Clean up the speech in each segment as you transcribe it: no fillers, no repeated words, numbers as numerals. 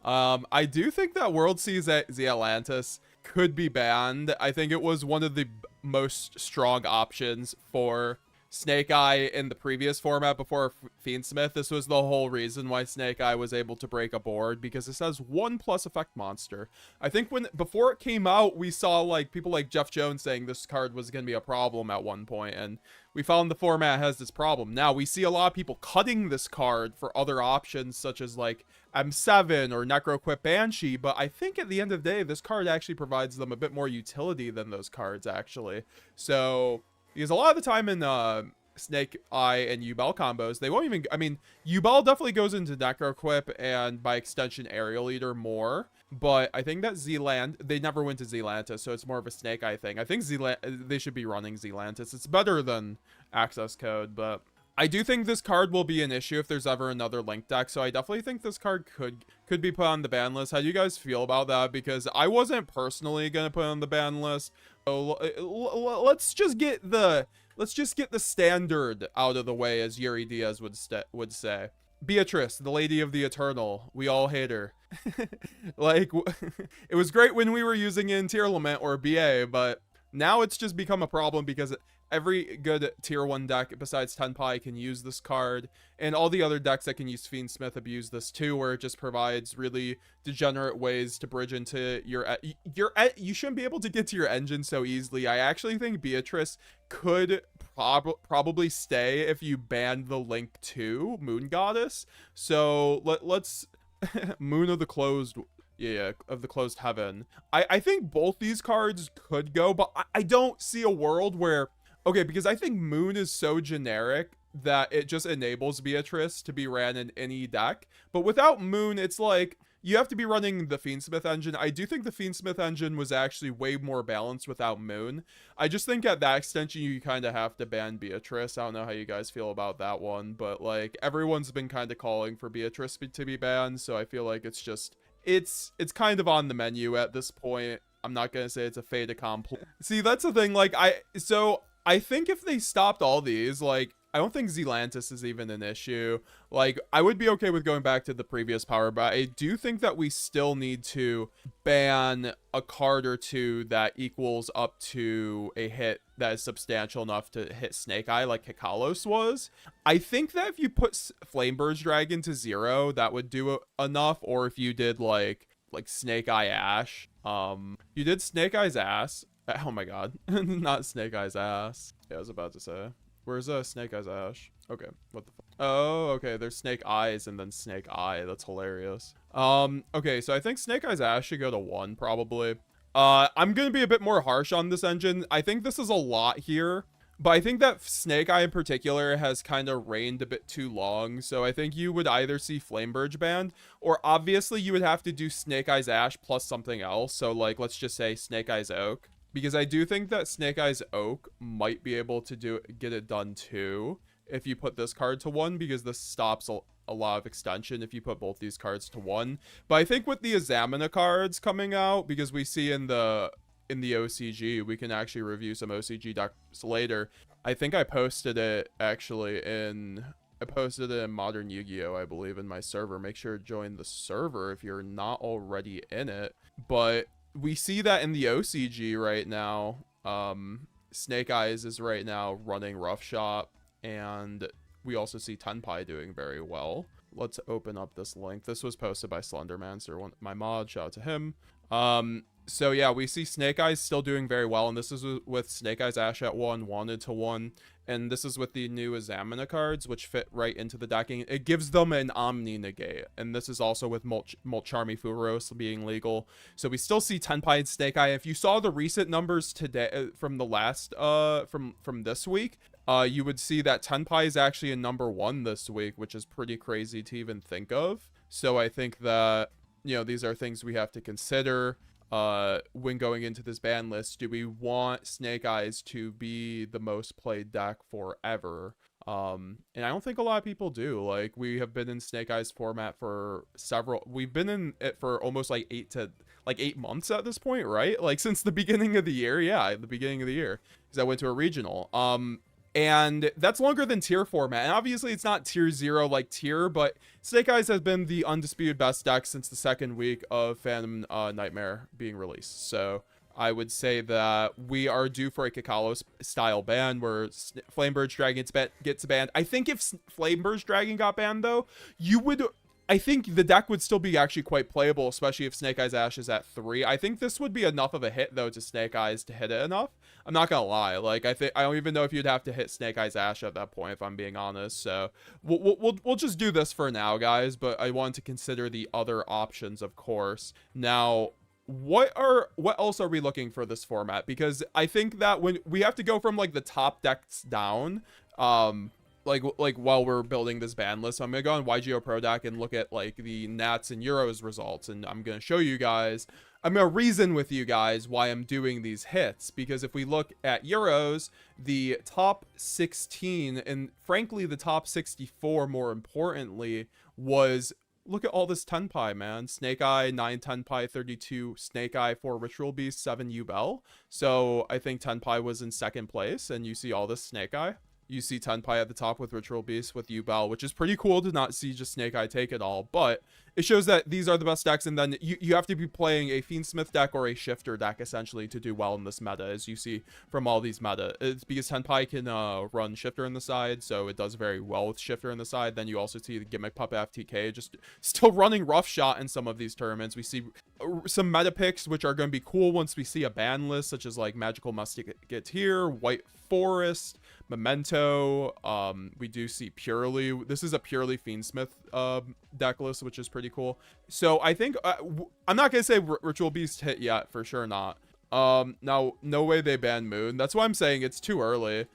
I do think that World Seas at Zealantis could be banned. I think it was one of the most strong options for Snake Eye in the previous format before Fiendsmith. This was the whole reason why Snake Eye was able to break a board, because this has 1+ effect monster. I think before it came out, we saw like people like Jeff Jones saying this card was going to be a problem at one point, and we found the format has this problem. Now we see a lot of people cutting this card for other options such as like M7 or Necroquip Banshee, but I think at the end of the day, this card actually provides them a bit more utility than those cards actually. So because a lot of the time in Snake Eye and Yubel combos, they won't even, I mean, Yubel definitely goes into Necroquip and by extension Aerial Eater more, but I think that they never went to Zealantis, so it's more of a Snake Eye thing. I think they should be running Zealantis. It's better than Access Code, but I do think this card will be an issue if there's ever another Link deck, so I definitely think this card could be put on the ban list. How do you guys feel about that? Because I wasn't personally gonna put it on the ban list. So let's just get the standard out of the way, as Yuri Diaz would say. Beatrice, the Lady of the Eternal. We all hate her. Like, it was great when we were using it in Tier Lament or BA, but now it's just become a problem because every good tier 1 deck besides Tenpai can use this card, and all the other decks that can use Fiendsmith abuse this too, where it just provides really degenerate ways to bridge into you shouldn't be able to get to your engine so easily. I actually think Beatrice could probably stay if you banned the link to Moon Goddess. So let's Moon of the Closed, yeah, of the Closed Heaven. I think both these cards could go, but I don't see a world where, okay, because I think Moon is so generic that it just enables Beatrice to be ran in any deck. But without Moon, it's like you have to be running the Fiendsmith engine. I do think the Fiendsmith engine was actually way more balanced without Moon. I just think at that extension, you kind of have to ban Beatrice. I don't know how you guys feel about that one, but like everyone's been kind of calling for Beatrice to be banned. So I feel like it's just, it's kind of on the menu at this point. I'm not going to say it's a fait accompli. See, that's the thing. Like I think if they stopped all these, like, I don't think Zealantis is even an issue. Like, I would be okay with going back to the previous power, but I do think that we still need to ban a card or two that equals up to a hit that is substantial enough to hit Snake Eye, like Hikalos was. I think that if you put Flamebird's Dragon to 0, that would do enough. Or if you did like Snake Eye Ash, you did Snake Eye's ass. Oh my god. Not Snake Eye's ass. Yeah, I was about to say. Where's Snake Eye's Ash? Okay, what the fuck? Oh, okay, there's Snake Eyes and then Snake Eye. That's hilarious. Okay, so I think Snake Eye's Ash should go to 1, probably. I'm gonna be a bit more harsh on this engine. I think this is a lot here, but I think that Snake Eye in particular has kind of reigned a bit too long. So I think you would either see Flamebird's banned, or obviously you would have to do Snake Eye's Ash plus something else. So like, let's just say Snake Eye's Oak. Because I do think that Snake Eye's Oak might be able to get it done too if you put this card to 1, because this stops a lot of extension if you put both these cards to 1. But I think with the Examina cards coming out, because we see in the OCG, we can actually review some OCG decks later. I think I posted it actually in Modern Yu-Gi-Oh, I believe, in my server. Make sure to join the server if you're not already in it. But we see that in the OCG right now. Snake Eyes is right now running Rough Shot, and we also see Tenpai doing very well. Let's open up this link. This was posted by Slendermancer, my mod. Shout out to him. So yeah, we see Snake Eyes still doing very well, and this is with Snake Eyes Ash at 1, Wanted to 1, and this is with the new Examina cards, which fit right into the decking. It gives them an Omni negate, and this is also with Molcharmi Furos being legal. So we still see Tenpai and Snake Eye. If you saw the recent numbers today from the last from this week, you would see that Tenpai is actually in #1 this week, which is pretty crazy to even think of. So I think that, you know, these are things we have to consider when going into this ban list. Do we want Snake Eyes to be the most played deck forever? And I don't think a lot of people do. Like, we have been in Snake Eyes format for we've been in it for almost like 8 months at this point, right? Like, since the beginning of the year. Yeah, the beginning of the year, because I went to a regional. And that's longer than tier format. And obviously it's not tier 0 like tier, but Snake Eyes has been the undisputed best deck since the second week of Phantom Nightmare being released. So I would say that we are due for a Kakalo style ban where Flamebird's Dragon gets banned. I think if Flamebird's Dragon got banned though, I think the deck would still be actually quite playable, especially if Snake Eyes Ash is at 3. I think this would be enough of a hit though to Snake Eyes to hit it enough. I'm not gonna lie, like I don't even know if you'd have to hit Snake Eyes Ash at that point if I'm being honest. So we'll just do this for now, guys. But I want to consider the other options, of course. Now, what else are we looking for this format? Because I think that when we have to go from like the top decks down, like while we're building this ban list, so I'm gonna go on Yugioh Pro Deck and look at like the Nats and Euros results, and I'm gonna show you guys. I'm gonna reason with you guys why I'm doing these hits, because if we look at Euros, the top 16 and frankly the top 64, more importantly, was look at all this Tenpai, man. Snake Eye 9 Tenpai, 32 Snake Eye, 4 Ritual Beast, 7 Yubel. So I think Tenpai was in second place, and you see all this Snake Eye. You see Tenpai at the top with Ritual Beast with Yubel, which is pretty cool to not see just Snake Eye take it all. But it shows that these are the best decks, and then you have to be playing a Fiendsmith deck or a Shifter deck, essentially, to do well in this meta, as you see from all these meta. It's because Tenpai can run Shifter in the side, so it does very well with Shifter in the side. Then you also see the Gimmick Puppet FTK just still running Rough Shot in some of these tournaments. We see some meta picks, which are going to be cool once we see a ban list, such as like Magical Musketeer, White Forest, Memento. We do see Purely. This is a purely Fiendsmith deck list, which is pretty cool. So I think I'm not gonna say Ritual Beast hit yet, for sure not. Now no way they ban Moon. That's why I'm saying it's too early.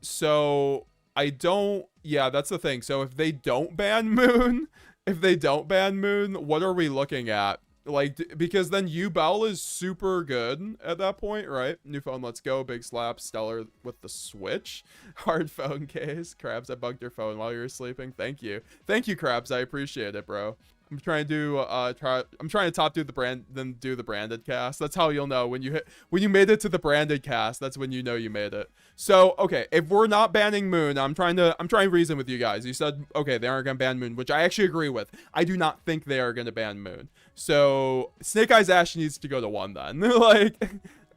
So I don't. Yeah, that's the thing. So if they don't ban Moon, what are we looking at? Like, because then Yubel is super good at that point, right? New phone, let's go. Big slap, Stellar with the Switch. Hard phone case. Krabs, I bugged your phone while you were sleeping. Thank you, Krabs. I appreciate it, bro. I'm trying to do I'm trying to top do the brand, then do the branded cast. That's how you'll know when you made it to the branded cast. That's when you know you made it. So okay, if we're not banning Moon, I'm trying to reason with you guys. You said okay, they aren't gonna ban Moon, which I actually agree with. I do not think they are gonna ban Moon. So Snake Eyes Ash needs to go to 1 then. Like,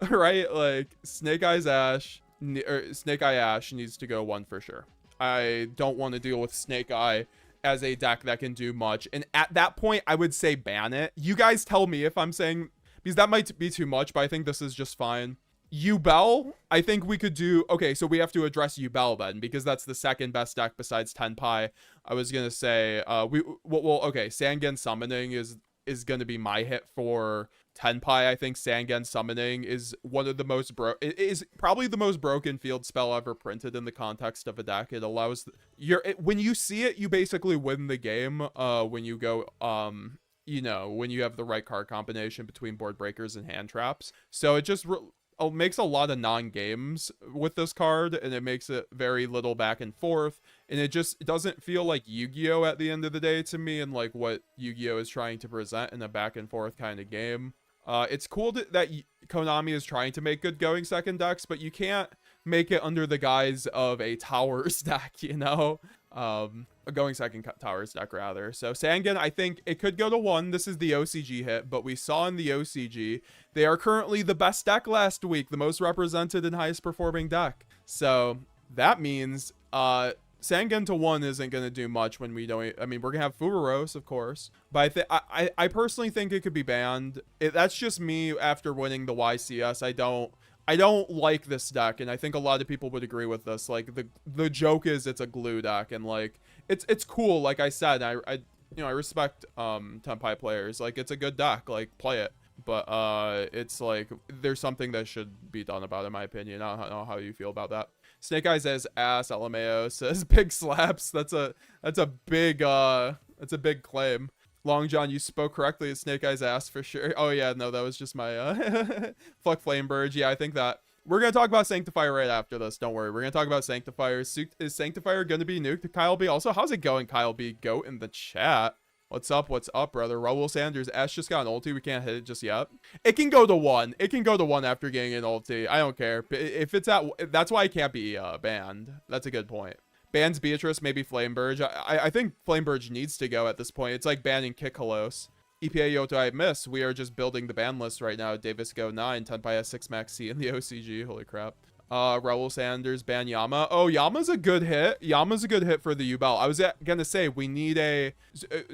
right? Like Snake Eyes Ash or Snake Eye Ash needs to go 1 for sure. I don't want to deal with Snake Eye as a deck that can do much, and at that point I would say ban it. You guys tell me if I'm saying, because that might be too much, but I think this is just fine. Yubel, I think we could do okay. So we have to address Yubel then, because that's the second best deck besides Tenpai. I was gonna say okay, Sangen Summoning is gonna be my hit for Tenpai. I think Sangen Summoning is one of the most it is probably the most broken field spell ever printed in the context of a deck. It allows when you see it, you basically win the game. When you go you know, when you have the right card combination between board breakers and hand traps. So it just makes a lot of non-games with this card, and it makes it very little back and forth, and it just doesn't feel like Yu-Gi-Oh at the end of the day to me, and like what Yu-Gi-Oh is trying to present in a back and forth kind of game. It's cool that Konami is trying to make good going second decks, but you can't make it under the guise of a towers deck, you know? A going second towers deck, rather. So Sangen, I think it could go to 1. This is the OCG hit, but we saw in the OCG, they are currently the best deck last week, the most represented and highest performing deck. So that means Sangen to 1 isn't going to do much when we don't. I mean, we're going to have Furos, of course, but I personally think it could be banned. That's just me after winning the YCS. I don't like this deck, and I think a lot of people would agree with this. Like, the joke is it's a glue deck, and like it's cool. Like I said, I respect Tenpai players. Like, it's a good deck. Like, play it. But it's like there's something that should be done about it, in my opinion. I don't know how you feel about that. Snake Eyes says ass. LMAO says big slaps. That's a big claim. Long John, you spoke correctly. It's Snake Eyes ass for sure. Oh yeah, no, that was just my Fuck Flamebird. Yeah, I think that we're gonna talk about Sanctifier right after this. Don't worry, we're gonna talk about Sanctifier. Is Sanctifier gonna be nuked? Kyle B. Also, how's it going, Kyle B? Goat in the chat. What's up? What's up, brother? Raul Sanders. Ash just got an ulti. We can't hit it just yet. It can go to 1. It can go to 1 after getting an ulti. I don't care. If it's at... That's why it can't be banned. That's a good point. Bans Beatrice, maybe Flameburge. I think Flameburge needs to go at this point. It's like banning Kikhalos. EPA Yoto I miss. We are just building the ban list right now. Davis Go 9. Tenpai has 6 max C in the OCG. Holy crap. Raul Sanders, ban Yama. Oh, Yama's a good hit. Yama's a good hit for the Yubel. I was gonna say, we need a...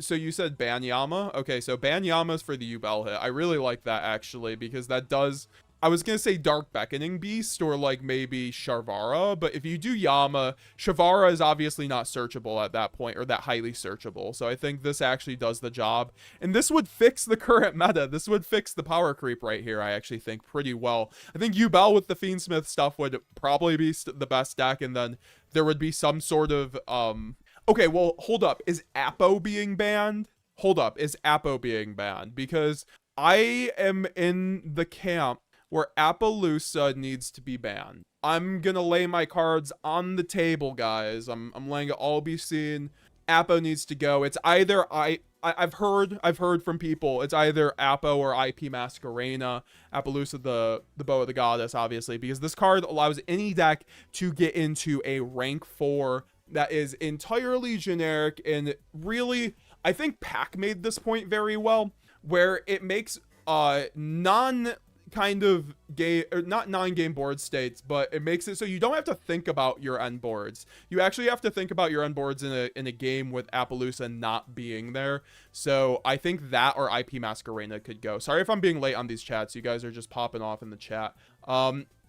So you said ban Yama? Okay, so ban Yama's for the Yubel hit. I really like that, actually, because that does... I was gonna say Dark Beckoning Beast or like maybe Sharvara, but if you do Yama, Sharvara is obviously not searchable at that point, or that highly searchable. So I think this actually does the job. And this would fix the current meta. This would fix the power creep right here, I actually think, pretty well. I think Yubel with the Fiendsmith stuff would probably be the best deck, and then there would be some sort of... Okay, well, hold up. Is Apo being banned? Hold up. Is Apo being banned? Because I am in the camp where Appaloosa needs to be banned. I'm gonna lay my cards on the table, guys. I'm laying it all be seen. Apo needs to go. It's either I've heard from people. It's either Apo or IP Masquerena. Appaloosa, the bow of the goddess, obviously, because this card allows any deck to get into a rank 4 that is entirely generic, and really, I think Pac made this point very well, where it makes kind of game, or not non-game board states, but it makes it so you don't have to think about your end boards. You actually have to think about your end boards in a game with Appaloosa not being there. So I think that or IP Masquerena could go. Sorry if I'm being late on these chats. You guys are just popping off in the chat.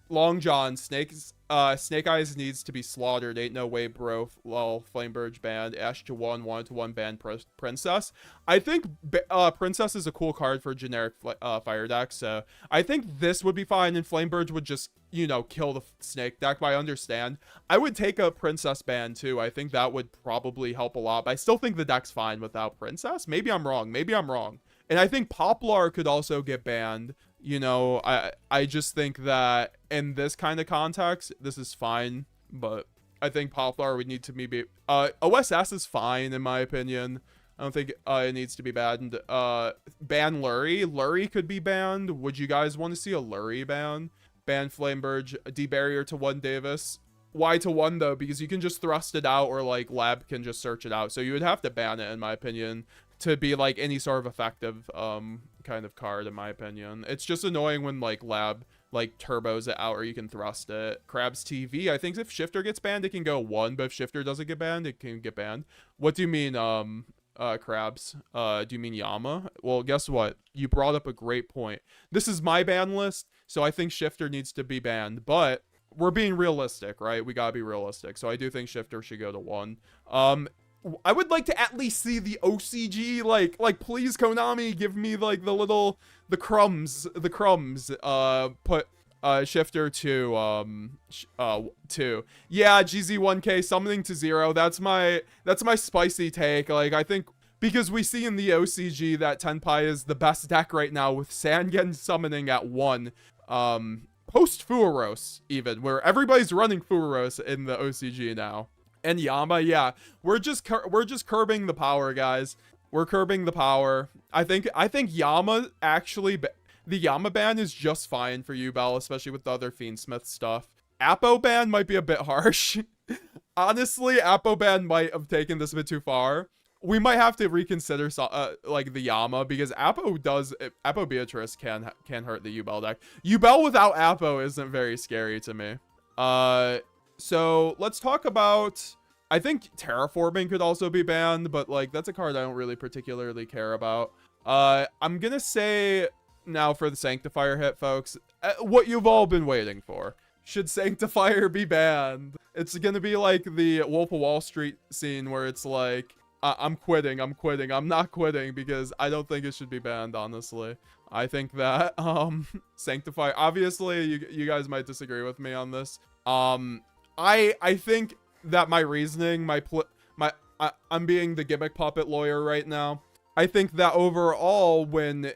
Long John, Snake Eyes needs to be slaughtered. Ain't no way, bro. Lol, Flameburge banned. Ash to 1, 1-1 ban Princess. I think Princess is a cool card for generic fire deck, so I think this would be fine, and Flameburge would just, you know, kill the Snake deck, but I understand. I would take a Princess ban, too. I think that would probably help a lot, but I still think the deck's fine without Princess. Maybe I'm wrong. Maybe I'm wrong. And I think Poplar could also get banned. You know, I just think that in this kind of context, this is fine, but I think Poplar would need to maybe... OSS is fine, in my opinion. I don't think it needs to be banned. Ban Lurie. Lurie could be banned. Would you guys want to see a Lurie ban? Ban Flameburge. D-Barrier to 1 Davis. Why to 1, though? Because you can just thrust it out, or, like, Lab can just search it out. So you would have to ban it, in my opinion, to be, like, any sort of effective kind of card, in my opinion. It's just annoying when, like, Lab, like, turbos it out, or you can thrust it. Crabs TV, I think if Shifter gets banned, it can go 1, but if Shifter doesn't get banned, it can get banned. What do you mean, Crabs? Do you mean Yama? Well, guess what? You brought up a great point. This is my ban list, so I think Shifter needs to be banned, but we're being realistic, right? We gotta be realistic, so I do think Shifter should go to 1. I would like to at least see the OCG, like please Konami, give me like the crumbs, put Shifter to 2. Yeah, GZ1K summoning to 0. That's my spicy take. Like, I think because we see in the OCG that Tenpai is the best deck right now with Sangen summoning at 1. Post Fueros even, where everybody's running Fueros in the OCG now. And Yama, yeah, we're just curbing the power, guys. We're curbing the power. I think Yama actually, the Yama ban is just fine for Yubel, especially with the other Fiendsmith stuff. Apo ban might be a bit harsh. Honestly, Apo ban might have taken this a bit too far. We might have to reconsider like the Yama, because Apo Beatrice can hurt the Yubel deck. Yubel without Apo isn't very scary to me. So let's talk about, I think Terraforming could also be banned, but like that's a card I don't really particularly care about. I'm gonna say now for the Sanctifier hit, folks, what you've all been waiting for. Should Sanctifier be banned? It's gonna be like the Wolf of Wall Street scene where it's like, I'm quitting, I'm not quitting, because I don't think it should be banned, honestly. I think that Sanctifier, obviously you guys might disagree with me on this. I think that my reasoning, I'm being the gimmick puppet lawyer right now. I think that overall, when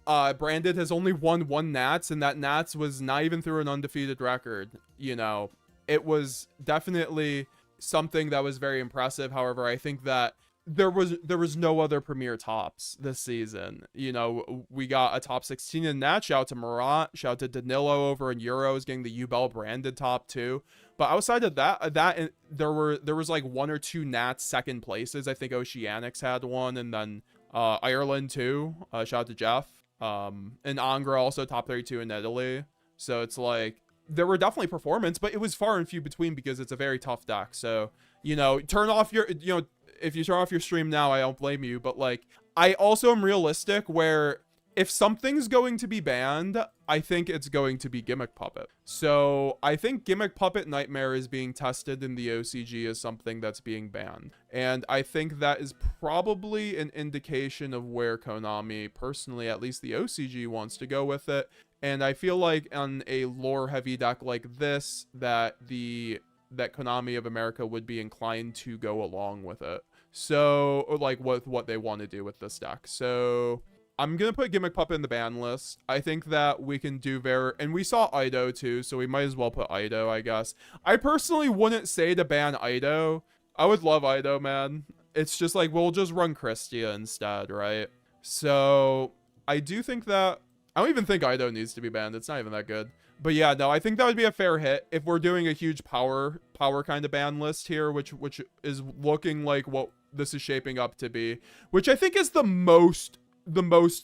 Branded has only won 1 Nats, and that Nats was not even through an undefeated record, you know, it was definitely something that was very impressive. However, I think that there was no other premier tops this season. You know, we got a top 16 in that. Shout out to Murat, shout out to Danilo over in Euros getting the Yubel branded top 2. But outside of that, there was like 1 or 2 Nats second places. I think Oceanics had one, and then Ireland too. Shout out to Jeff. And Angra also top 32 in Italy. So it's like there were definitely performance, but it was far and few between because it's a very tough deck. So, you know, turn off your, you know, if you turn off your stream now, I don't blame you. But like, I also am realistic where if something's going to be banned, I think it's going to be Gimmick Puppet. So I think Gimmick Puppet Nightmare is being tested in the OCG as something that's being banned. And I think that is probably an indication of where Konami, personally, at least the OCG, wants to go with it. And I feel like on a lore heavy deck like this, that Konami of America would be inclined to go along with it. So, like, with what they want to do with this deck. So I'm going to put Gimmick Puppet in the ban list. I think that we can do and we saw Ido too, so we might as well put Ido, I guess. I personally wouldn't say to ban Ido. I would love Ido, man. It's just like, we'll just run Christia instead, right? So I do think that, I don't even think Ido needs to be banned. It's not even that good. But yeah, no, I think that would be a fair hit if we're doing a huge power kind of ban list here, which is looking like what this is shaping up to be, which I think is the most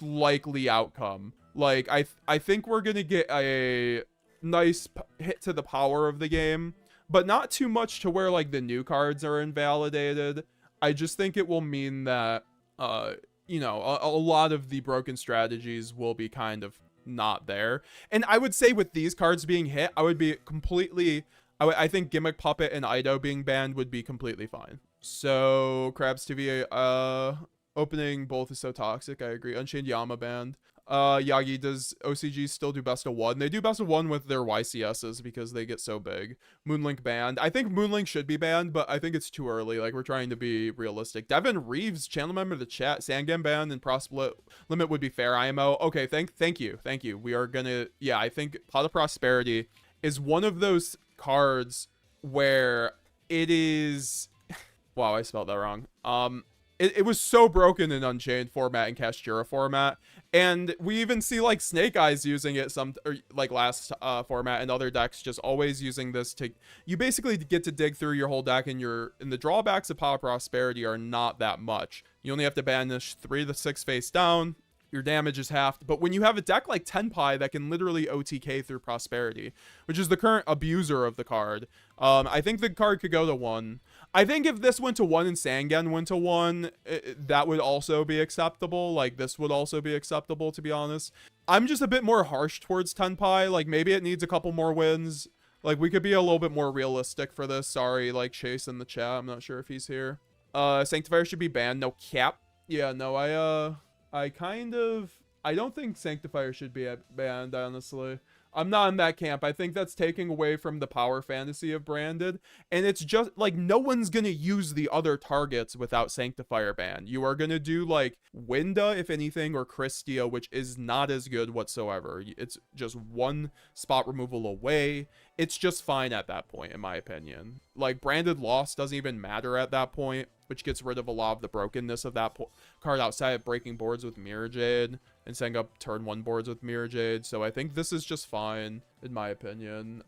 likely outcome. Like, I think we're gonna get a nice hit to the power of the game, but not too much to where like the new cards are invalidated. I just think it will mean that you know, a lot of the broken strategies will be kind of not there. And I would say with these cards being hit, I would be completely, I think Gimmick Puppet and Ido being banned would be completely fine. So Krabs TV, opening both is so toxic. I agree. Unchained Yama banned. Yagi, does OCG still do best of 1? They do best of 1 with their YCSs because they get so big. Moonlink banned. I think Moonlink should be banned, but I think it's too early. Like, we're trying to be realistic. Devin Reeves, channel member of the chat. Sangam banned and Prosplit limit would be fair. IMO. Okay, thank you. We are gonna, yeah, I think Pot of Prosperity is one of those cards where it is, wow, I spelled that wrong. It was so broken in Unchained format and Kashtira format. And we even see like Snake Eyes using it like last format, and other decks just always using this to, you basically get to dig through your whole deck, and the drawbacks of Power Prosperity are not that much. You only have to banish 3 to 6 face down. Your damage is halved. But when you have a deck like Tenpai that can literally OTK through Prosperity, which is the current abuser of the card, I think the card could go to 1. I think if this went to 1 and Sangen went to 1, that would also be acceptable. Like, this would also be acceptable, to be honest. I'm just a bit more harsh towards Tenpai. Like, maybe it needs a couple more wins. Like, we could be a little bit more realistic for this. Sorry, like, Chase in the chat. I'm not sure if he's here. Sanctifier should be banned. No cap. Yeah, no, I don't think Sanctifier should be banned, honestly. I'm not in that camp. I think that's taking away from the power fantasy of Branded. And it's just, like, no one's going to use the other targets without Sanctifier ban. You are going to do, like, Winda, if anything, or Christia, which is not as good whatsoever. It's just 1 spot removal away. It's just fine at that point, in my opinion. Like, Branded loss doesn't even matter at that point, which gets rid of a lot of the brokenness of that card outside of breaking boards with Mirror Jade and setting up turn 1 boards with Mirror Jade. So I think this is just fine, in my opinion.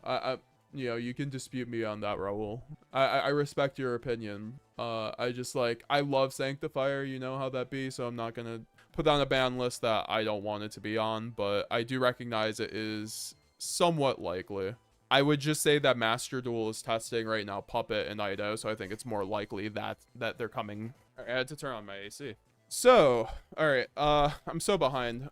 You know, you can dispute me on that, Raul. I respect your opinion. I just, like, I love Sanctifier, you know how that be, so I'm not gonna put on a ban list that I don't want it to be on, but I do recognize it is somewhat likely. I would just say that Master Duel is testing right now Puppet and Ido, so I think it's more likely that they're coming. I had to turn on my AC. So, alright, I'm so behind.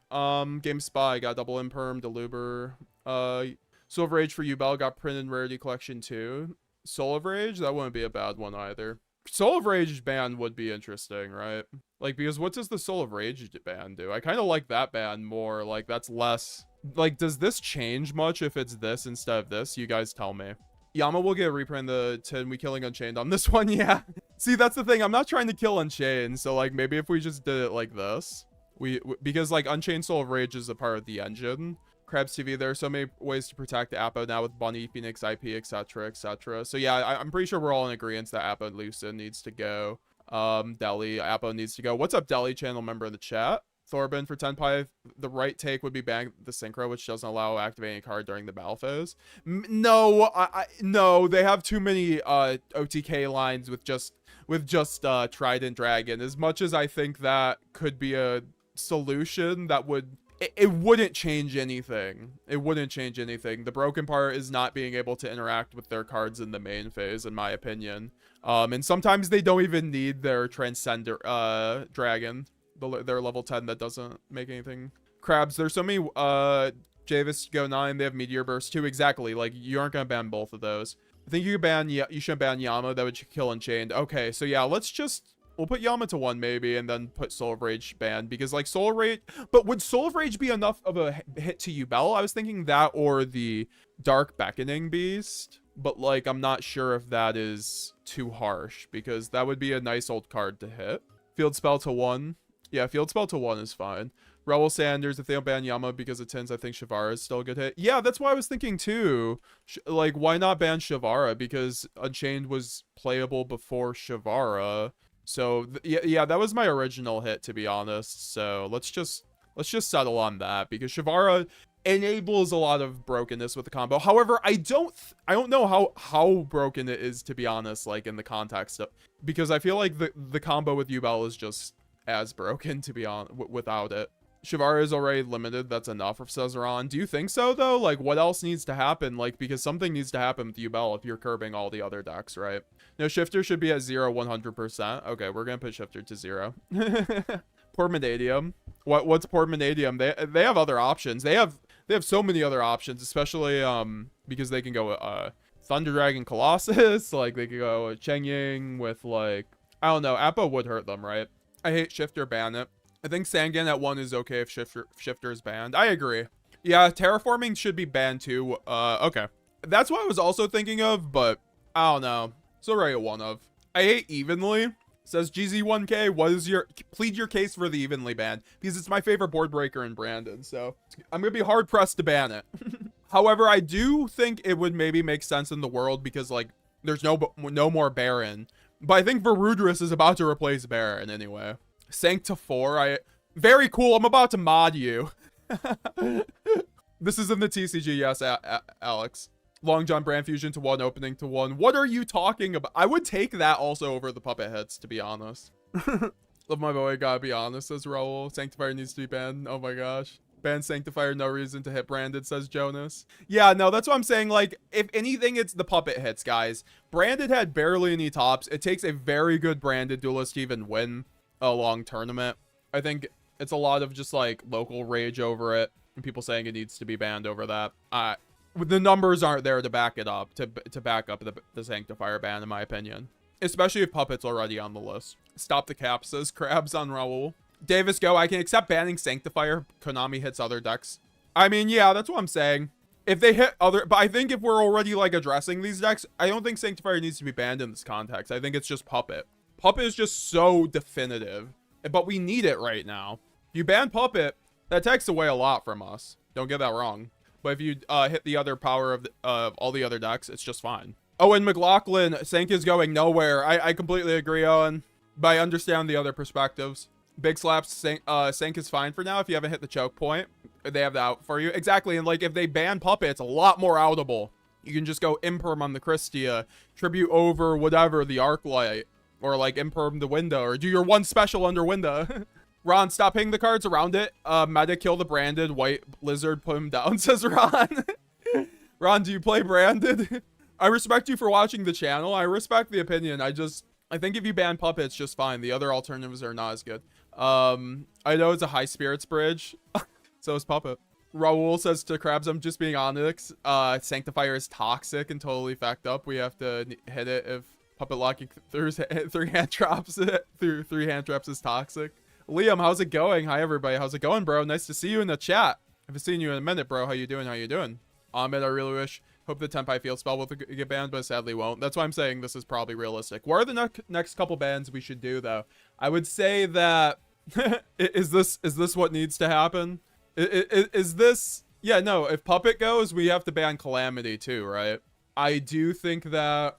Game Spy got double imperm, Deluber. Soul of Rage for Yubel got printed in Rarity Collection 2. Soul of Rage? That wouldn't be a bad one either. Soul of Rage ban would be interesting, right? Like, because what does the Soul of Rage ban do? I kind of like that ban more. Like, that's less... Like, does this change much if it's this instead of this? You guys tell me. Yama will get a reprint the 10 we killing Unchained on this one, yeah. See, that's the thing. I'm not trying to kill Unchained, so, like, maybe if we just did it like this. Because, like, Unchained Soul of Rage is a part of the engine. Krabs TV, there are so many ways to protect Appo now with Bunny, Phoenix, IP, etc., etc. So, yeah, I'm pretty sure we're all in agreement that Appo Lucid needs to go. Deli, Appo needs to go. What's up, Deli? Channel member of the chat. Thorben for Tenpai, the right take would be ban the synchro, which doesn't allow activating a card during the battle phase. No, no, they have too many OTK lines with just Trident Dragon. As much as I think that could be a solution, that would it wouldn't change anything. It wouldn't change anything. The broken part is not being able to interact with their cards in the main phase, in my opinion. And sometimes they don't even need their Transcender Dragon. Their level 10 that doesn't make anything. Crabs, there's so many Javis Go 9, they have Meteor Burst too. Exactly, like you aren't gonna ban both of those. I think you should ban Yama, that would kill Unchained. Okay, so yeah, we'll put Yama to 1 maybe, and then put Soul of Rage ban, because like Soul of Rage, but would Soul of Rage be enough of a hit to Yubel? I was thinking that or the Dark Beckoning Beast, but like I'm not sure if that is too harsh, because that would be a nice old card to hit. Field Spell to 1. Yeah, Field Spell to 1 is fine. Rebel Sanders, if they don't ban Yama because of Tins, I think Shavara is still a good hit. Yeah, that's what I was thinking too. Like, why not ban Shavara? Because Unchained was playable before Shavara. So, yeah, that was my original hit, to be honest. So, let's just settle on that, because Shavara enables a lot of brokenness with the combo. However, I don't know how broken it is, to be honest, like, in the context of... Because I feel like the combo with Yubel is just as broken, to be honest, without it. Shavara is already limited. That's enough for Cesaron. Do you think so, though? Like, what else needs to happen? Like, because something needs to happen with Yubel if you're curbing all the other decks, right? No, Shifter should be at 0 100%. Okay, we're gonna put Shifter to 0. Poor Manadium. What's Poor Manadium? They have other options. They have so many other options, especially because they can go Thunder Dragon Colossus. Like, they could go Cheng Ying with, like, I don't know. Appo would hurt them, right? I hate Shifter, ban it. I think Sangan at 1 is okay if Shifter is banned. I agree. Yeah, Terraforming should be banned too. Okay. That's what I was also thinking of, but I don't know. Still right at 1 of. I hate Evenly. Says GZ1K, plead your case for the Evenly ban, because it's my favorite board breaker in Brandon, so I'm gonna be hard pressed to ban it. However, I do think it would maybe make sense in the world, because like there's no more Baron. But I think Varudris is about to replace Baron anyway. Sanctifier, very cool. I'm about to mod you. This is in the TCG, yes, Alex. Long John Brand Fusion to 1, opening to 1. What are you talking about? I would take that also over the puppet hits, to be honest. Love my boy, gotta be honest, says Raul. Sanctifier needs to be banned. Oh my gosh. Ban Sanctifier, no reason to hit Branded, says Jonas. Yeah, no, that's what I'm saying. Like, if anything, it's the puppet hits, guys. Branded had barely any tops. It takes a very good Branded duelist to even win a long tournament. I think it's a lot of just, like, local rage over it, and people saying it needs to be banned over that. The numbers aren't there to back it up, to back up the Sanctifier ban, in my opinion. Especially if Puppet's already on the list. Stop the cap, says Crabs on Raul. Davis Go, I can accept banning Sanctifier. Konami hits other decks. I mean, yeah, that's what I'm saying. If they hit other... But I think if we're already, like, addressing these decks, I don't think Sanctifier needs to be banned in this context. I think it's just Puppet. Puppet is just so definitive. But we need it right now. If you ban Puppet, that takes away a lot from us. Don't get that wrong. But if you hit the other power of all the other decks, it's just fine. Oh, and McLaughlin, Sank is going nowhere. I completely agree, Owen. But I understand the other perspectives. Big slaps, Sank is fine for now if you haven't hit the choke point. They have that out for you. Exactly, and like if they ban Puppet, it's a lot more outable. You can just go Imperm on the Christia, Tribute over whatever, the Arclight, or like Imperm the Window, or do your one special under Window. Ron, stop hitting the cards around it. Meta kill the Branded, White Lizard, put him down, says Ron. Ron, do you play Branded? I respect you for watching the channel. I respect the opinion. I think if you ban Puppet, it's just fine. The other alternatives are not as good. I know it's a high spirits bridge. So is Puppet. Raul says to Krabs, I'm just being honest. Sanctifier is toxic and totally fucked up. We have to hit it if Puppet locking through 3 hand traps through 3 hand traps is toxic. Liam, how's it going? Hi everybody, how's it going, bro? Nice to see you in the chat. I haven't seen you in a minute, bro. How you doing? Ahmed, I really hope the Tenpai field spell will get banned, but sadly won't. That's why I'm saying this is probably realistic. What are the next couple bans we should do, though? I would say that is this what needs to happen? Is this... Yeah, no, if Puppet goes, we have to ban Calamity too, right? I do think that...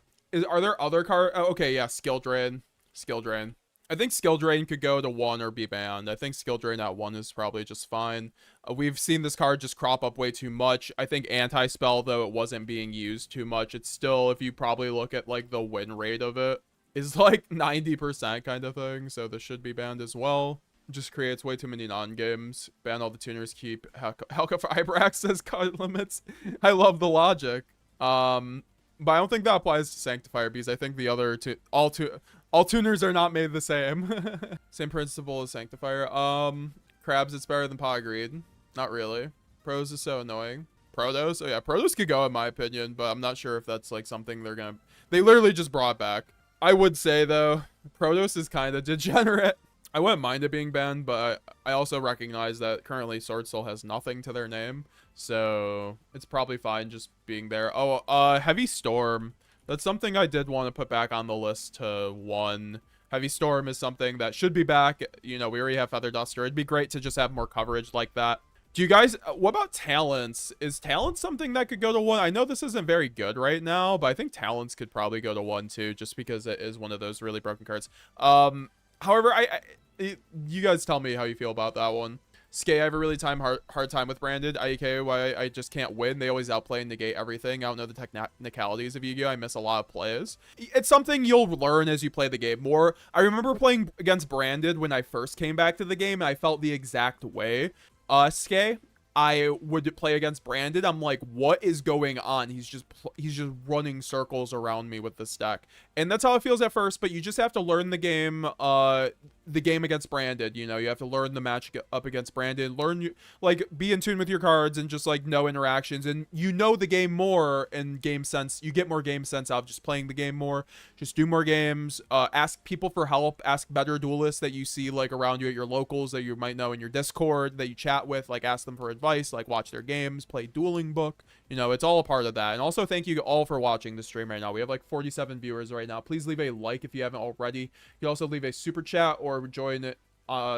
Are there other cards? Oh, okay, yeah, Skill Drain. Skill Drain. I think Skill Drain could go to 1 or be banned. I think Skill Drain at 1 is probably just fine. We've seen this card just crop up way too much. I think Anti-Spell, though it wasn't being used too much, it's still, if you probably look at, like, the win rate of it, is, like, 90% kind of thing. So this should be banned as well. Just creates way too many non-games. Ban all the tuners, keep Helka Fibrax says card limits. I love the logic. But I don't think that applies to Sanctifier because I think the other two, all tuners are not made the same. Same principle as Sanctifier. Crabs, it's better than Pod Greed. Not really. Pros is so annoying. Protos? Oh yeah, Protos could go in my opinion, but I'm not sure if that's like something they're gonna... They literally just brought back. I would say though, Protos is kind of degenerate. I wouldn't mind it being banned, but I also recognize that currently Sword Soul has nothing to their name. So it's probably fine just being there. Oh, Heavy Storm. That's something I did want to put back on the list to 1. Heavy Storm is something that should be back. You know, we already have Feather Duster. It'd be great to just have more coverage like that. Do you guys... What about Talents? Is Talents something that could go to 1? I know this isn't very good right now, but I think Talents could probably go to 1 too, just because it is one of those really broken cards. However, you guys tell me how you feel about that one. Skay, I have a really hard time with Branded. IEK, why I just can't win. They always outplay and negate everything. I don't know the technicalities of Yugioh. I miss a lot of plays. It's something you'll learn as you play the game more. I remember playing against Branded when I first came back to the game, and I felt the exact way. Skay, I would play against Branded. I'm like, what is going on? He's just running circles around me with this deck. And that's how it feels at first, but you just have to learn the game against Branded. You know, you have to learn the match up against Branded, like, be in tune with your cards and just, like, know interactions. And you know the game more and game sense. You get more game sense out of just playing the game more. Just do more games. Ask people for help. Ask better duelists that you see, like, around you at your locals that you might know in your Discord that you chat with. Like, ask them for advice. Like, watch their games. Play Dueling Book. You know, it's all a part of that. And also, thank you all for watching the stream right now. We have, like, 47 viewers right now. Please leave a like if you haven't already. You can also leave a super chat or join it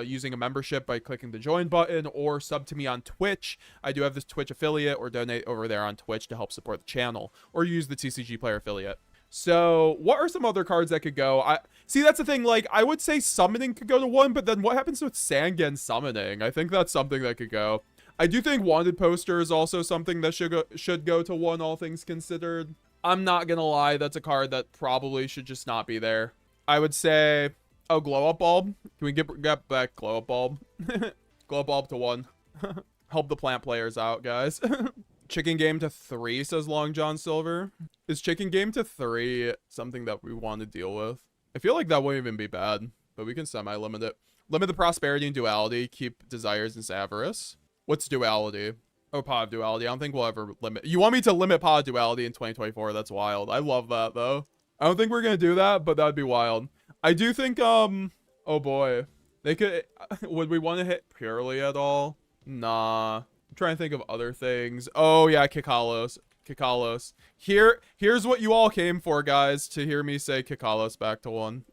using a membership by clicking the join button, or sub to me on Twitch. I do have this Twitch affiliate, or donate over there on Twitch to help support the channel, or use the TCG player affiliate. So what are some other cards that could go? See, that's the thing. Like, I would say summoning could go to 1, but then what happens with Sangen summoning? I think that's something that could go. I do think Wanted Poster is also something that should go to 1, all things considered. I'm not gonna lie, that's a card that probably should just not be there. I would say, oh, Glow Up Bulb. Can we get back Glow Up Bulb? Glow Up Bulb to 1. Help the plant players out, guys. Chicken Game to 3, says Long John Silver. Is Chicken Game to 3 something that we want to deal with? I feel like that wouldn't even be bad, but we can semi-limit it. Limit the Prosperity and Duality. Keep Desires and Avarice. What's Duality? Oh, Pod Duality. I don't think we'll ever limit. You want me to limit Pod Duality in 2024? That's wild. I love that, though. I don't think we're going to do that, but that'd be wild. I do think, oh boy. They could... Would we want to hit Purely at all? Nah. I'm trying to think of other things. Oh, yeah, Kikalos. Kikalos. Here's what you all came for, guys, to hear me say Kikalos back to 1.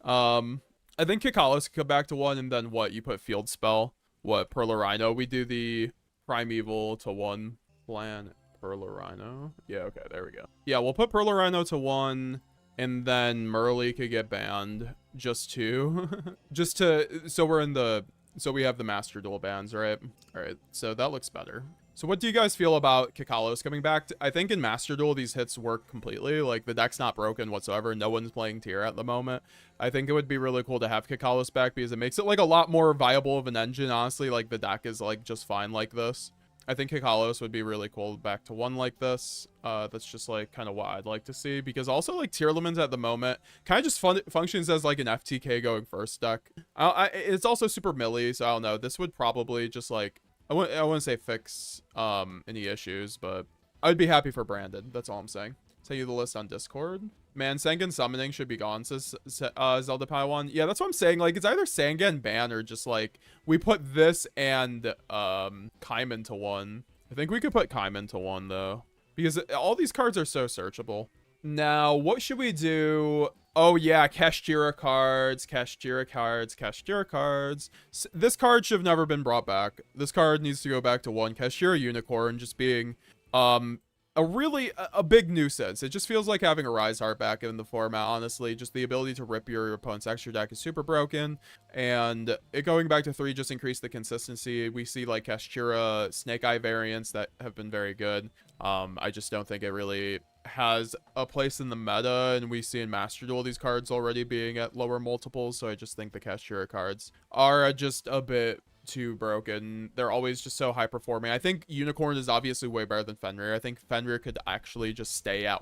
I think Kikalos could come back to 1, and then what? You put Field Spell. What? Perla We do the Primeval to 1 plan. Perla. Yeah, okay, there we go. Yeah, we'll put Perla to 1, and then Merly could get banned. Just 2. Just to... So we're in the... So we have the Master Duel bans, right? Alright, so that looks better. So what do you guys feel about Kikalos coming back? I think in Master Duel, these hits work completely. Like, the deck's not broken whatsoever. No one's playing tier at the moment. I think it would be really cool to have Kikalos back because it makes it, like, a lot more viable of an engine, honestly. Like, the deck is, like, just fine like this. I think Kikalos would be really cool back to 1 like this. That's just, like, kind of what I'd like to see. Because also, like, Tier Limits at the moment kind of just functions as, like, an FTK going first deck. It's also super melee, so I don't know. This would probably just, like... I wouldn't say fix any issues, but I would be happy for Branded. That's all I'm saying. Tell you the list on Discord. Man, Sangen Summoning should be gone, says Zelda Paiwan. Yeah, that's what I'm saying. Like, it's either Sangen ban or just, like, we put this and Kaiman to 1. I think we could put Kaiman to 1, though. Because all these cards are so searchable. Now, what should we do? Oh, yeah, Kashtira cards, Kashtira cards, Kashtira cards. This card should have never been brought back. This card needs to go back to 1. Kashtira Unicorn just being a big nuisance. It just feels like having a Rise Heart back in the format, honestly. Just the ability to rip your opponent's extra deck is super broken, and it going back to 3 just increased the consistency. We see like Kashtira, Snake Eye variants that have been very good. I just don't think it really has a place in the meta, and we see in Master Duel these cards already being at lower multiples, so I just think the Kashtira cards are just a bit too broken. They're always just so high performing. I think Unicorn is obviously way better than Fenrir. I think Fenrir could actually just stay at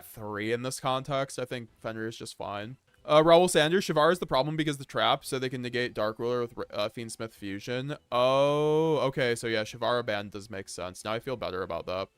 3 in this context. I think Fenrir is just fine. Raul Sanders, Shivar is the problem because the trap, so they can negate Dark Ruler with Fiendsmith Fusion. Oh, okay, so yeah, Shivar ban does make sense. Now I feel better about that.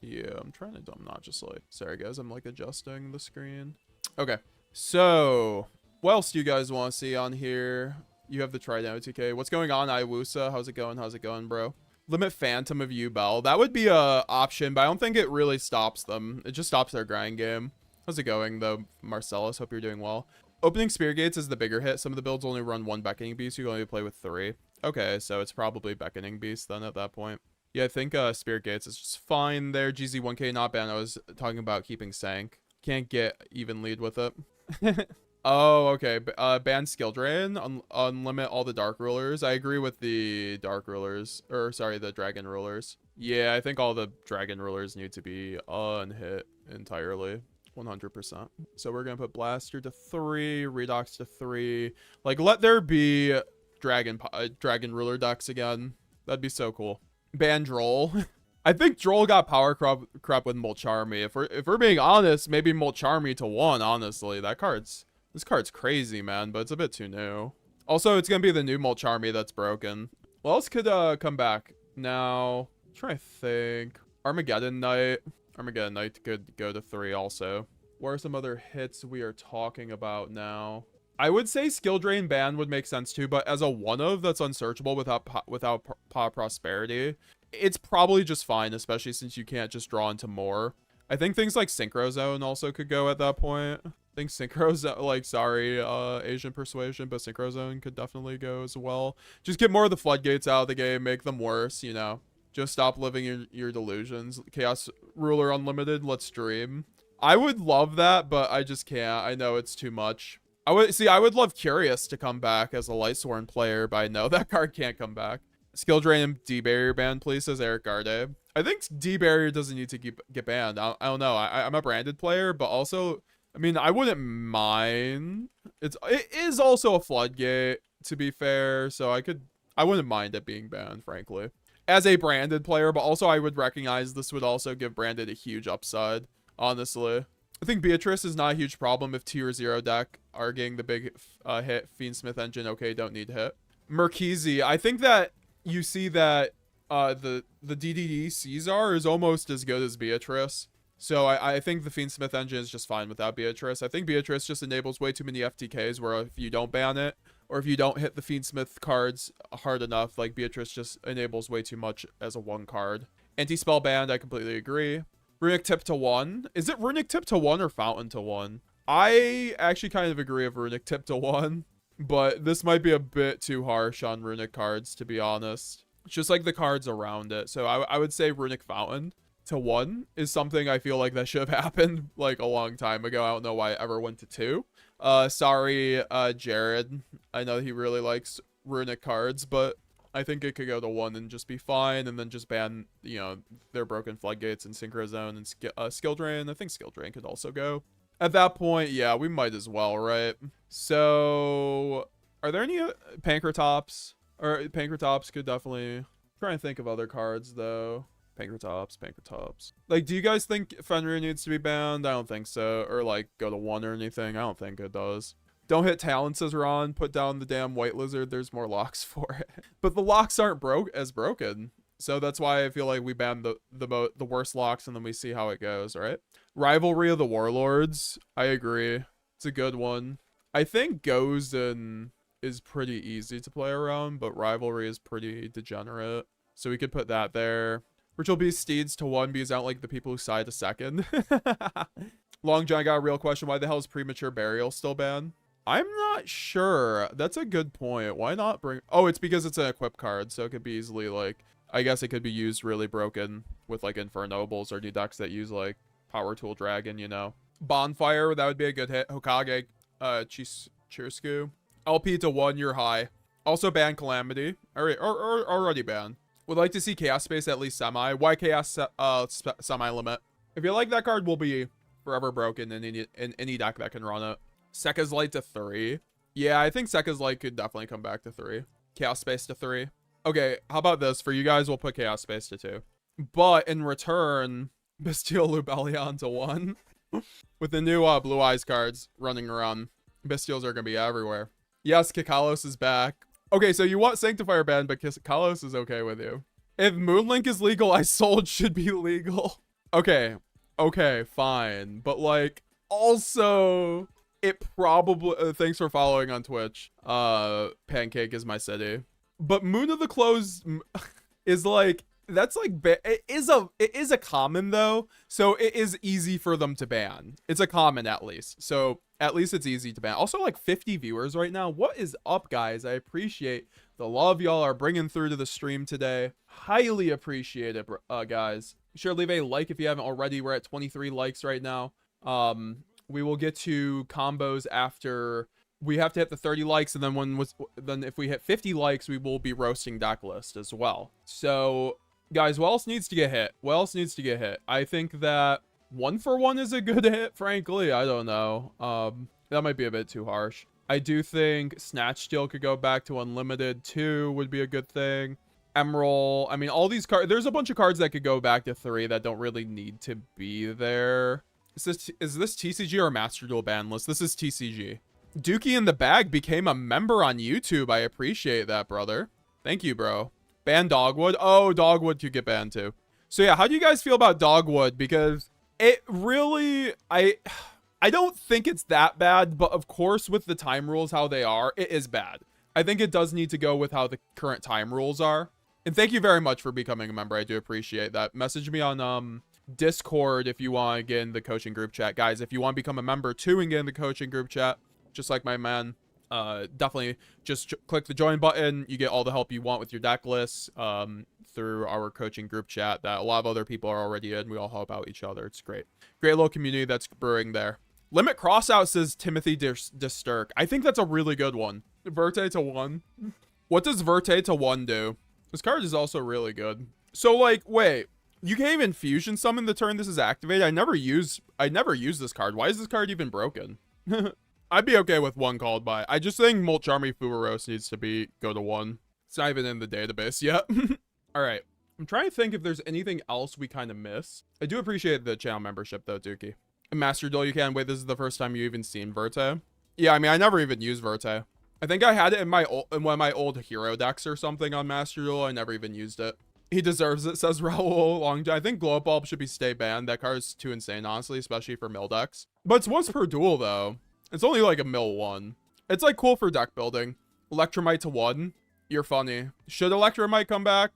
Yeah, I'm not just like, sorry guys, I'm like adjusting the screen. Okay, so what else do you guys want to see on here? You have the Trident OTK. What's going on, Iwusa? How's it going, bro? Limit Phantom of Yubel. That would be a option, but I don't think it really stops them. It just stops their grind game. How's it going, though, Marcellus? Hope you're doing well. Opening Spear Gates is the bigger hit. Some of the builds only run 1 Beckoning Beast. You can only play with 3. Okay, so it's probably Beckoning Beast then at that point. Yeah, I think Spear Gates is just fine there. GZ1K not bad. I was talking about keeping Sank. Can't get even lead with it. Oh, okay. Ban Skill Drain, unlimit all the Dark Rulers. I agree with the Dark Rulers, or sorry, the Dragon Rulers. Yeah, I think all the Dragon Rulers need to be unhit entirely, 100%. So we're gonna put Blaster to 3, Redox to 3. Like, let there be Dragon Ruler decks again. That'd be so cool. Ban Droll. I think Droll got power crop with Molcharmi. If we're being honest, maybe Molcharmi to 1. Honestly, this card's crazy, man, but it's a bit too new. Also, it's gonna be the new Molcharmi that's broken. What else could come back? Now, I'm trying to think. Armageddon Knight. Armageddon Knight could go to 3 also. What are some other hits we are talking about now? I would say Skill Drain ban would make sense too, but as a one-of that's unsearchable without Prosperity, it's probably just fine, especially since you can't just draw into more. I think things like Synchro Zone also could go at that point. I think Synchro Zone, like, sorry, Asian Persuasion, but Synchro Zone could definitely go as well. Just get more of the floodgates out of the game, make them worse, you know. Just stop living in your delusions. Chaos Ruler Unlimited, let's dream. I would love that, but I just can't. I know it's too much. I would love Curious to come back as a Lightsworn player, but I know that card can't come back. Skill Drain and D-Barrier ban, please, says Eric Garde. I think D-Barrier doesn't need to get banned. I don't know. I'm a branded player, but also, I mean, I wouldn't mind. It is also a floodgate, to be fair, so I wouldn't mind it being banned, frankly. As a branded player, but also I would recognize this would also give branded a huge upside, honestly. I think Beatrice is not a huge problem if tier 0 deck are getting the big hit. Fiendsmith Engine, okay, don't need hit. Merkisi, I think that you see that the DDD Caesar is almost as good as Beatrice. So I think the Fiendsmith Engine is just fine without Beatrice. I think Beatrice just enables way too many FTKs where if you don't ban it, or if you don't hit the Fiendsmith cards hard enough, like Beatrice just enables way too much as a 1 card. Anti-spell banned, I completely agree. Runic Tip to 1. Is it Runic Tip to 1 or Fountain to 1? I actually kind of agree with Runic Tip to 1, but this might be a bit too harsh on Runic cards, to be honest. It's just like the cards around it. So I would say Runic Fountain to 1 is something I feel like that should have happened like a long time ago. I don't know why it ever went to 2. Sorry, Jared. I know he really likes Runic cards, but I think it could go to 1 and just be fine, and then just ban, you know, their broken floodgates and Synchro Zone and Skill Drain. I think Skill Drain could also go. At that point, yeah, we might as well, right? So, are there any Pankratops? Or Pankratops could definitely... try and think of other cards, though. Pankratops. Like, do you guys think Fenrir needs to be banned? I don't think so. Or, like, go to 1 or anything. I don't think it does. Don't hit Talon, says Ron. Put down the damn White Lizard. There's more locks for it. But the locks aren't broken. So that's why I feel like we ban the worst locks and then we see how it goes, right? Rivalry of the Warlords. I agree. It's a good one. I think Gozen is pretty easy to play around, but Rivalry is pretty degenerate. So we could put that there. Ritual Beast Steeds to 1 because I don't like the people who side to 2nd. Long John got a real question. Why the hell is Premature Burial still banned? I'm not sure. That's a good point. Why not bring... Oh, it's because it's an equip card, so it could be easily, like, I guess it could be used really broken with like Infernobles or new decks that use like Power Tool Dragon, you know. Bonfire, that would be a good hit. Hokage, Chirsku. LP to 1, you're high. Also ban Calamity. Alright, or already banned. Would like to see Chaos Space at least semi. Why Chaos semi limit? If you like that card, will be forever broken in any deck that can run it. Sekka's Light to 3. Yeah, I think Sekka's Light could definitely come back to 3. Chaos Space to 3. Okay, how about this? For you guys, we'll put Chaos Space to 2. But in return, Bestial Lubellion to 1. With the new Blue Eyes cards running around, Bestials are going to be everywhere. Yes, Kikalos is back. Okay, so you want Sanctifier banned, but Kikalos is okay with you. If Moonlink is legal, Isolde should be legal. Okay, fine. But like, also, it probably... thanks for following on Twitch. Pancake is my city. But Moon of the Closed is like... That's like it is a common though, so it is easy for them to ban. It's a common at least, so at least it's easy to ban. Also, like 50 viewers right now. What is up, guys? I appreciate the love y'all are bringing through to the stream today. Highly appreciate it, guys. Be sure to leave a like if you haven't already. We're at 23 likes right now. We will get to combos after we have to hit the 30 likes, and then if we hit 50 likes, we will be roasting deck list as well. So. Guys, what else needs to get hit? What else needs to get hit? I think that 1-for-1 is a good hit, frankly. I don't know. That might be a bit too harsh. I do think Snatch Steal could go back to unlimited 2 would be a good thing. Emerald. I mean, all these cards. There's a bunch of cards that could go back to 3 that don't really need to be there. Is this TCG or Master Duel ban list? This is TCG. Dookie in the Bag became a member on YouTube. I appreciate that, brother. Thank you, bro. Ban Dogwood. Oh, Dogwood could get banned too. So yeah, how do you guys feel about Dogwood? Because it really, I don't think it's that bad, but of course with the time rules how they are, it is bad. I think it does need to go with how the current time rules are. And thank you very much for becoming a member. I do appreciate that. Message me on Discord if you want to get in the coaching group chat. Guys, if you want to become a member too and get in the coaching group chat, just like my man, definitely just click the join button. You get all the help you want with your deck lists through our coaching group chat that a lot of other people are already in. We all help out each other. It's great little community that's brewing there. Limit Crossout says Timothy Disturk. I think that's a really good one. Verte to 1. What does Verte to 1 do? This card is also really good. So like, wait, you can't even fusion summon the turn this is activated. I never use this card. Why is this card even broken? I'd be okay with 1 called by. I just think Molcharmy Furos needs to go to 1. It's not even in the database yet. All right. I'm trying to think if there's anything else we kind of miss. I do appreciate the channel membership though, Dookie. And Master Duel, you can. Wait, this is the first time you even seen Verte? Yeah, I mean, I never even used Verte. I think I had it in one of my old hero decks or something on Master Duel. I never even used it. He deserves it, says Raul Long. I think Glow Bulb should be stay banned. That card is too insane, honestly, especially for mill decks. But it's once per duel though. It's only like a mill 1. It's like cool for deck building. Electromite to 1. You're funny. Should Electromite come back?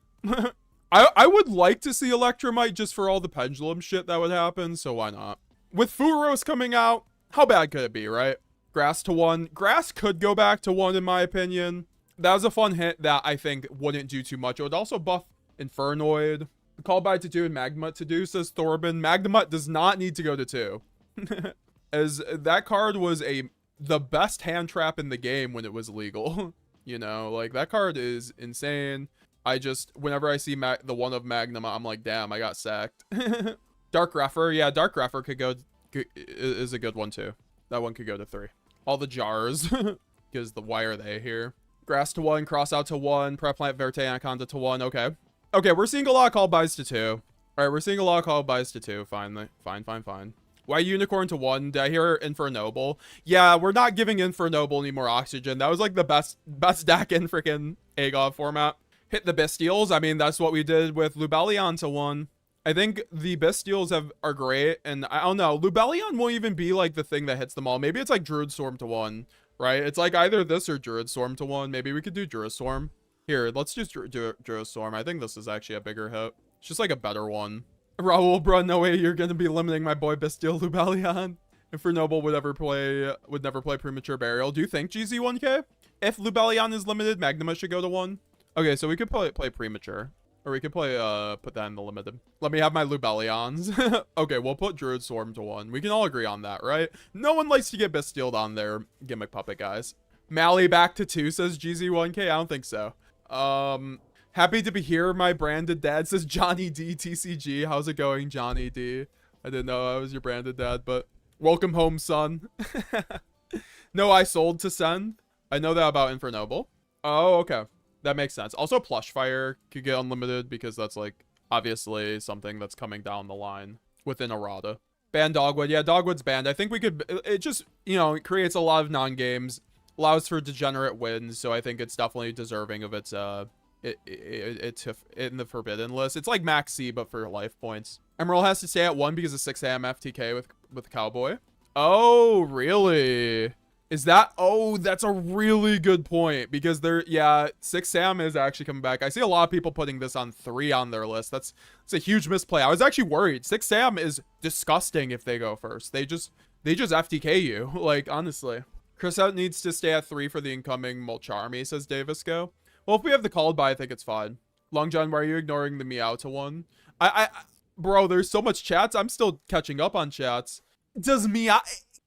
I would like to see Electromite just for all the pendulum shit that would happen, so why not? With Furos coming out, how bad could it be, right? Grass to 1. Grass could go back to 1 in my opinion. That was a fun hit that I think wouldn't do too much. It would also buff Infernoid. Callback to 2 and Magnemut to do, says Thorben. Magnemut does not need to go to 2. As that card was the best hand trap in the game when it was legal. You know, like that card is insane. Whenever I see the one of Magnum, I'm like, damn, I got sacked. Dark Refer, yeah, Dark Refer is a good one too. That one could go to 3. All the jars, because why are they here? Grass to 1, Cross Out to 1, Preplant Verte Anaconda to 1. Okay, we're seeing a lot of call buys to 2. All right, we're seeing a lot of call buys to 2. Finally, fine. Why Unicorn to 1? Did I hear Infernoble? Yeah, we're not giving Infernoble any more oxygen. That was like the best deck in freaking AGOV format. Hit the Bestials. I mean, that's what we did with Lubellion to 1. I think the Bestials are great, and I don't know. Lubellion won't even be like the thing that hits them all. Maybe it's like Druid Storm to 1, right? It's like either this or Druid Storm to 1. Maybe we could do Druid Storm. Here, let's just do Druid Storm. I think this is actually a bigger hit. It's just like a better one. Raul, bro, no way you're gonna be limiting my boy Bestial Lubellion. If Noble would never play Premature Burial. Do you think GZ1K? If Lubellion is limited, Magnema should go to 1. Okay, so we could play Premature. Or we could play, put that in the limited. Let me have my Lubellions. Okay, we'll put Druid Swarm to 1. We can all agree on that, right? No one likes to get Bestialed on their Gimmick Puppet, guys. Mally back to 2, says GZ1K. I don't think so. Happy to be here, my branded dad, says Johnny D TCG. How's it going, Johnny D? I didn't know I was your branded dad, but welcome home, son. No, I sold to send. I know that about Infernoble. Oh, okay. That makes sense. Also, Plushfire could get unlimited because that's, like, obviously something that's coming down the line within Errata. Ban Dogwood. Yeah, Dogwood's banned. I think we could... It just, you know, it creates a lot of non-games, allows for degenerate wins, so I think it's definitely deserving of its, it's in the forbidden list. It's like Max C, but for life points. Emerald has to stay at 1 because of 6 AM FTK with Cowboy. Oh, really? Is that... Oh, that's a really good point. Because they're... Yeah, 6 Sam is actually coming back. I see a lot of people putting this on 3 on their list. That's a huge misplay. I was actually worried. 6 Sam is disgusting if they go first. They just FTK you. Like, honestly. Chris Out needs to stay at 3 for the incoming Mulch Army, says Davisco. Well, if we have the called by, I think it's fine. Long John, why are you ignoring the meow to 1? Bro, there's so much chats. I'm still catching up on chats. Does meow...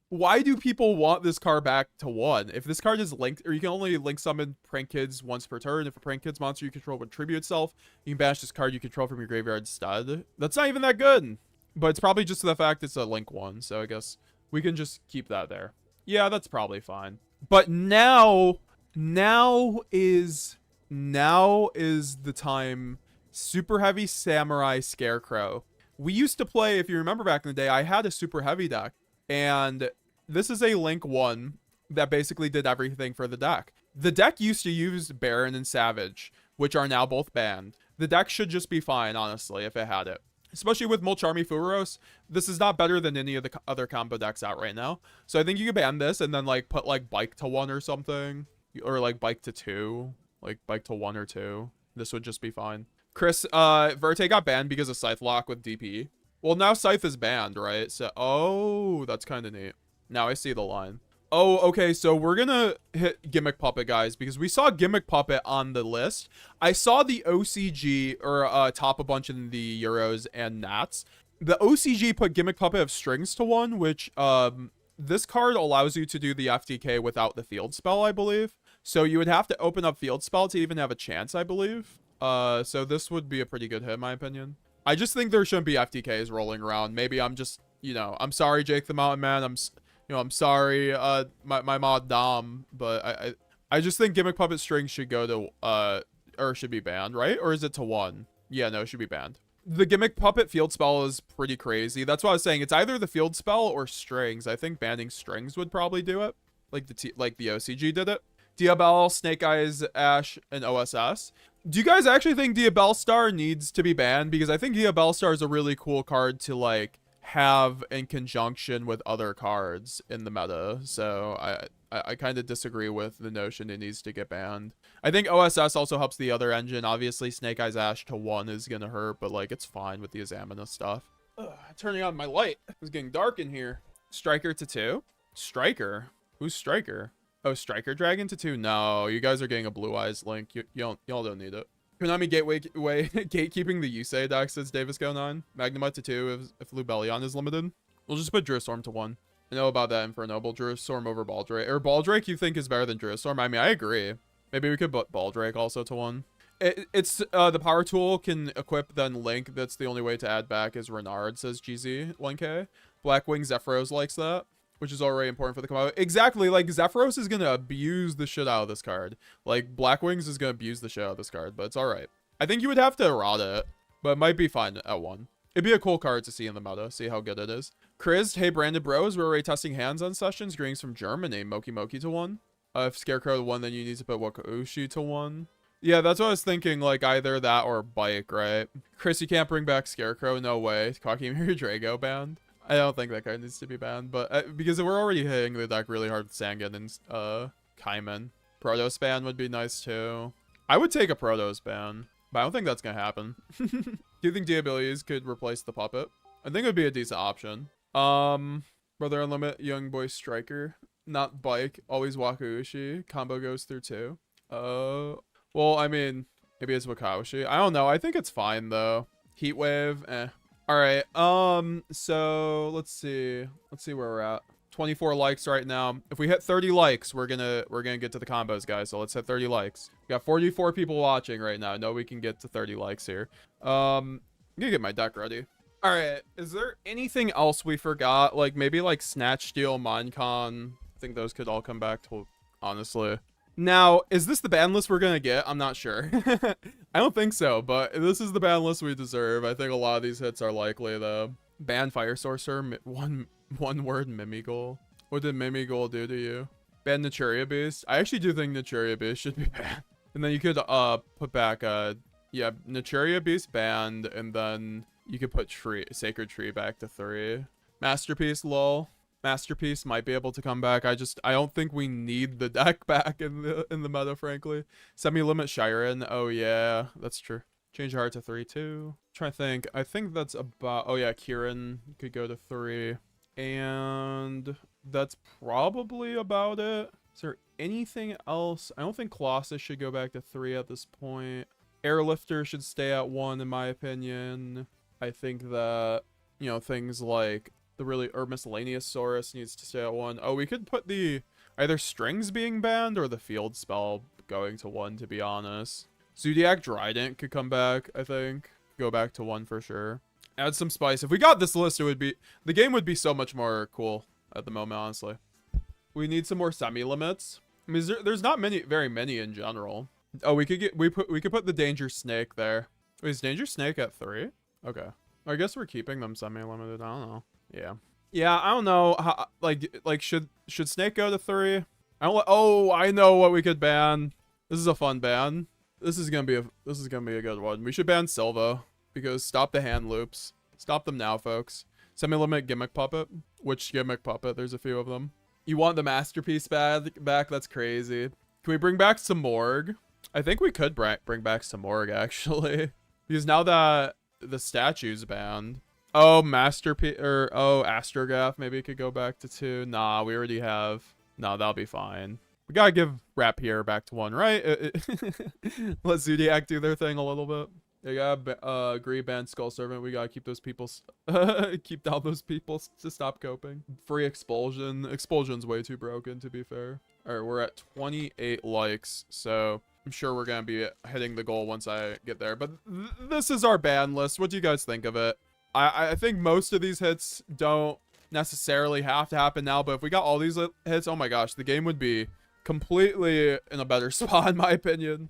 Why do people want this card back to 1? If this card is linked, or you can only link summon Prank Kids once per turn. If a Prank Kids monster you control would tribute itself, you can banish this card you control from your graveyard instead. That's not even that good. But it's probably just the fact it's a link 1, so I guess we can just keep that there. Yeah, that's probably fine. But now is the time. Super Heavy Samurai Scarecrow. We used to play, if you remember back in the day, I had a Super Heavy deck. And this is a Link 1 that basically did everything for the deck. The deck used to use Baron and Savage, which are now both banned. The deck should just be fine, honestly, if it had it. Especially with Mulch Army Furos, this is not better than any of the other combo decks out right now. So I think you could ban this and then, like, put, like, Bike to 1 or something. Or, like, Bike to 2. Like, Bike to 1 or 2. This would just be fine. Chris, Verte got banned because of Scythe Lock with DP. Well, now Scythe is banned, right? So, oh, that's kind of neat. Now I see the line. Oh, okay, so we're gonna hit Gimmick Puppet, guys, because we saw Gimmick Puppet on the list. I saw the OCG, or top a bunch in the Euros and Nats. The OCG put Gimmick Puppet of Strings to 1, which, this card allows you to do the FTK without the field spell, I believe. So you would have to open up field spell to even have a chance, I believe. So this would be a pretty good hit, in my opinion. I just think there shouldn't be FTKs rolling around. Maybe I'm just, you know, I'm sorry, Jake the Mountain Man. I'm sorry, my mod Dom, but I just think Gimmick Puppet Strings should go to, or should be banned, right? Or is it to 1? Yeah, no, it should be banned. The Gimmick Puppet field spell is pretty crazy. That's why I was saying it's either the field spell or Strings. I think banning Strings would probably do it, like the OCG did it. Diabell, Snake Eyes, Ash, and OSS. Do you guys actually think Diabellstar needs to be banned? Because I think Diabellstar is a really cool card to, like, have in conjunction with other cards in the meta. So I kind of disagree with the notion it needs to get banned. I think OSS also helps the other engine. Obviously, Snake Eyes Ash to 1 is going to hurt, but, like, it's fine with the Azamina stuff. Ugh, turning on my light. It's getting dark in here. Striker to 2? Striker? Who's Striker? Oh, Striker Dragon to 2? No, you guys are getting a Blue Eyes Link. Y'all don't need it. Konami gatekeeping the Yusei deck, says Davisco9. Magnemite to 2 if Lubellion is limited. We'll just put Druistorm to 1. I know about that Infernoble. Druistorm over Baldrake. Or Baldrake you think is better than Druistorm? I mean, I agree. Maybe we could put Baldrake also to 1. It's the power tool can equip then Link. That's the only way to add back is Renard, says GZ1K. Blackwing Zephyros likes that, which is already important for the combo. Exactly, like, Zephyros is gonna abuse the shit out of this card. Like, Blackwings is gonna abuse the shit out of this card, but it's alright. I think you would have to errata it, but it might be fine at 1. It'd be a cool card to see in the meta, see how good it is. Chris, hey, Branded Bros, we're already testing hands on sessions. Greetings from Germany. Moki Moki to 1. If Scarecrow to 1, then you need to put Wakaushi to 1. Yeah, that's what I was thinking, like, either that or Bike, right? Chris, you can't bring back Scarecrow, no way. Kakimir Drago banned. I don't think that card needs to be banned, but because we're already hitting the deck really hard with Sangan and Kaiman. Protos ban would be nice too. I would take a Protos ban, but I don't think that's gonna happen. Do you think Diabilities could replace the puppet? I think it would be a decent option. Brother Unlimit, Young Boy Striker, not Bike, always Wakaushi. Combo goes through 2. Well, I mean, Maybe it's Wakashi. I don't know. I think it's fine though. Heat wave. All right. So let's see. Let's see where we're at. 24 likes right now. If we hit 30 likes, we're gonna get to the combos, guys. So let's hit 30 likes. We got 44 people watching right now. I know we can get to 30 likes here. I'm gonna get my deck ready. All right. Is there anything else we forgot? Like maybe like Snatch Steal, Minecon. I think those could all come back to, honestly. Now, is this the ban list we're gonna get? I'm not sure. I don't think so, but this is the ban list we deserve. I think a lot of these hits are likely though. Ban Fire Sorcerer, one word Mimigol. What did Mimigol do to you? Ban Naturia Beast. I actually do think Naturia Beast should be banned. And then you could put back yeah, Naturia Beast banned, and then you could put Sacred Tree back to 3. Masterpiece, lol. Masterpiece might be able to come back. I don't think we need the deck back in the meta, frankly. Semi-limit Shiren. Oh yeah, that's true. Change your heart to 3/2. Trying to think. I think that's about. Oh yeah, Kieran could go to 3, and that's probably about it. Is there anything else? I don't think Colossus should go back to 3 at this point. Airlifter should stay at 1 in my opinion. I think that, you know, things like or Miscellaneous Saurus needs to stay at 1. Oh, we could put the either strings being banned or the field spell going to 1, to be honest. Zodiac Trident could come back, I think. Go back to 1 for sure. Add some spice. If we got this list, the game would be so much more cool at the moment, honestly. We need some more semi-limits. I mean, there's not very many in general. Oh, we could put the Danger Snake there. Wait, is Danger Snake at 3? Okay. I guess we're keeping them semi-limited. I don't know. Yeah, I don't know how, like should Snake go to 3? I know what we could ban. This is a fun ban. This is gonna be a good one. We should ban Silva, because stop the hand loops. Stop them now, folks. Semi-limit Gimmick Puppet. Which Gimmick Puppet? There's a few of them. You want the Masterpiece back? That's crazy. Can we bring back Samorg? I think we could bring back Samorg, actually. Because now that the statue's banned. Oh, Masterpiece, or oh, Astrograph maybe could go back to 2. Nah, we already have. Nah, that'll be fine. We gotta give Rapier back to 1, right? Let Zodiac do their thing a little bit. They gotta agree, ban Skull Servant. We gotta keep those people, keep down those people to stop coping. Free Expulsion. Expulsion's way too broken, to be fair. All right, we're at 28 likes, so I'm sure we're gonna be hitting the goal once I get there. But this is our ban list. What do you guys think of it? I think most of these hits don't necessarily have to happen now, but if we got all these hits, oh my gosh, the game would be completely in a better spot, in my opinion.